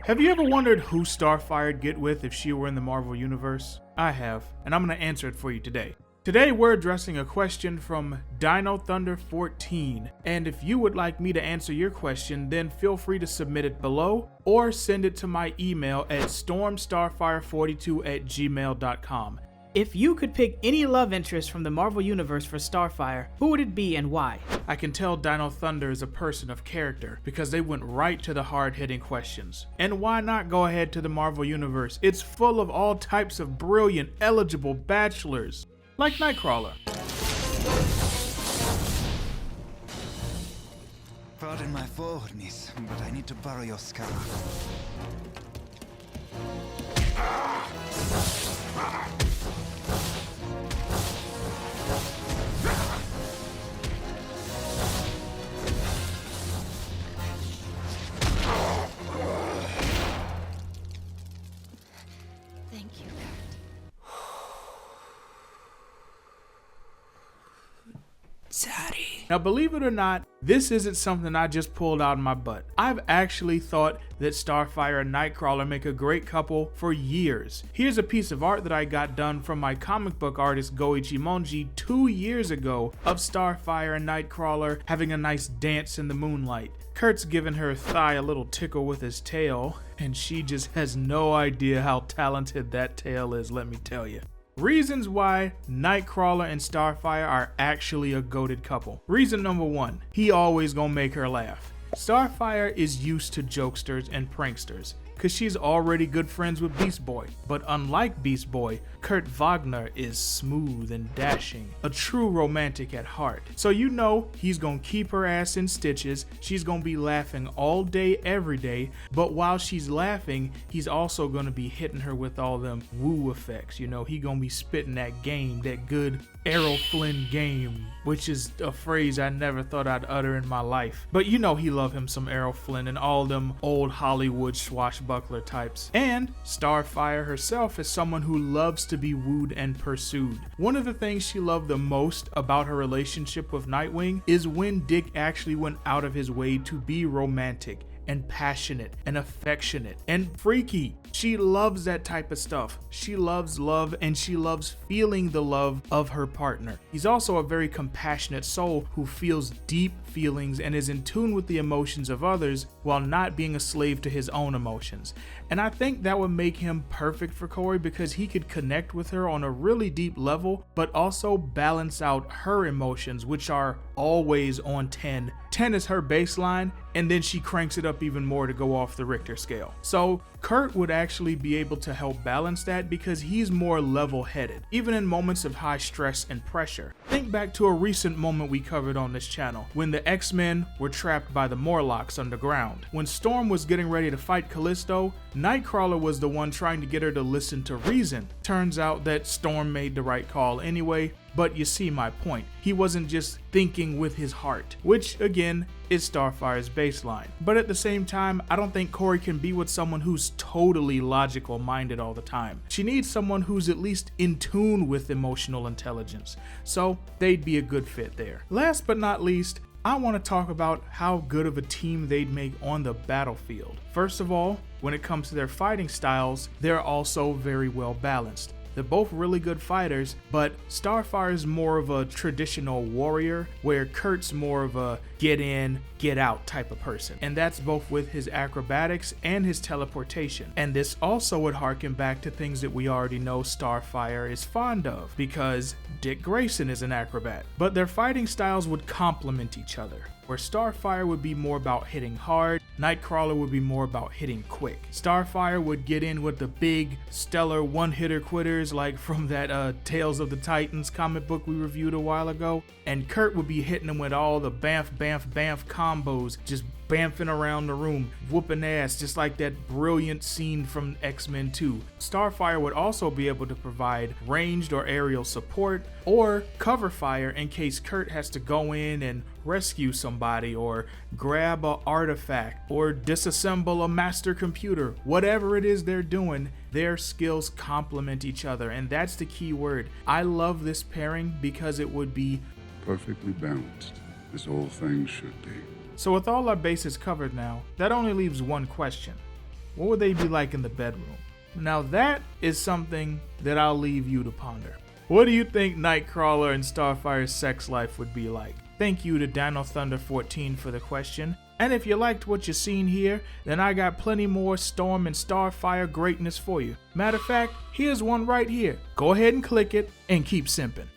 Have you ever wondered who Starfire'd get with if she were in the Marvel Universe? I have, and I'm going to answer it for you today. Today we're addressing a question from Dino Thunder 14, and if you would like me to answer your question, then feel free to submit it below or send it to my email at stormstarfire42@gmail.com. If you could pick any love interest from the Marvel Universe for Starfire, who would it be and why? I can tell Dino Thunder is a person of character because they went right to the hard-hitting questions. And why not go ahead to the Marvel Universe? It's full of all types of brilliant, eligible bachelors, like Nightcrawler. Pardon my forwardness, but I need to borrow your scarf. Thank you. Sorry. Now, believe it or not, this isn't something I just pulled out of my butt. I've actually thought that Starfire and Nightcrawler make a great couple for years. Here's a piece of art that I got done from my comic book artist Goichi Monji 2 years ago of Starfire and Nightcrawler having a nice dance in the moonlight. Kurt's giving her thigh a little tickle with his tail, and she just has no idea how talented that tail is, let me tell you. Reasons why Nightcrawler and Starfire are actually a goated couple. Reason number 1, he always gonna make her laugh. Starfire is used to jokesters and pranksters, cause she's already good friends with Beast Boy. But unlike Beast Boy, Kurt Wagner is smooth and dashing, a true romantic at heart. So you know he's gonna keep her ass in stitches, she's gonna be laughing all day, every day, but while she's laughing, he's also gonna be hitting her with all them woo effects. You know, he gonna be spitting that game, that good Errol Flynn game, which is a phrase I never thought I'd utter in my life. But you know he love him some Errol Flynn and all them old Hollywood swashbuckler types. And Starfire herself is someone who loves to be wooed and pursued. One of the things she loved the most about her relationship with Nightwing is when Dick actually went out of his way to be romantic and passionate and affectionate and freaky. She loves that type of stuff. She loves love and she loves feeling the love of her partner. He's also a very compassionate soul who feels deep feelings and is in tune with the emotions of others while not being a slave to his own emotions. And I think that would make him perfect for Kory because he could connect with her on a really deep level, but also balance out her emotions, which are always on 10. 10 is her baseline, and then she cranks it up even more to go off the Richter scale. So Kurt would actually be able to help balance that because he's more level-headed, even in moments of high stress and pressure. Think back to a recent moment we covered on this channel, when the X-Men were trapped by the Morlocks underground. When Storm was getting ready to fight Callisto, Nightcrawler was the one trying to get her to listen to reason. Turns out that Storm made the right call anyway, but you see my point. He wasn't just thinking with his heart, which again is Starfire's baseline. But at the same time, I don't think Kory can be with someone who's totally logical minded all the time. She needs someone who's at least in tune with emotional intelligence. So they'd be a good fit there. Last but not least, I want to talk about how good of a team they'd make on the battlefield. First of all, when it comes to their fighting styles, they're also very well balanced. They're both really good fighters, but Starfire is more of a traditional warrior, where Kurt's more of a get in, get out type of person. And that's both with his acrobatics and his teleportation. And this also would harken back to things that we already know Starfire is fond of, because Dick Grayson is an acrobat. But their fighting styles would complement each other, where Starfire would be more about hitting hard, Nightcrawler would be more about hitting quick. Starfire would get in with the big, stellar one-hitter quitters like from that Tales of the Titans comic book we reviewed a while ago, and Kurt would be hitting them with all the bamf, bamf, bamf combos, just bamfing around the room, whooping ass, just like that brilliant scene from X-Men 2. Starfire would also be able to provide ranged or aerial support or cover fire in case Kurt has to go in and rescue somebody or grab an artifact or disassemble a master computer. Whatever it is they're doing, their skills complement each other, and that's the key word. I love this pairing because it would be perfectly balanced, as all things should be. So with all our bases covered now, that only leaves one question. What would they be like in the bedroom? Now that is something that I'll leave you to ponder. What do you think Nightcrawler and Starfire's sex life would be like? Thank you to Dino Thunder 14 for the question. And if you liked what you seen here, then I got plenty more Storm and Starfire greatness for you. Matter of fact, here's one right here. Go ahead and click it and keep simping.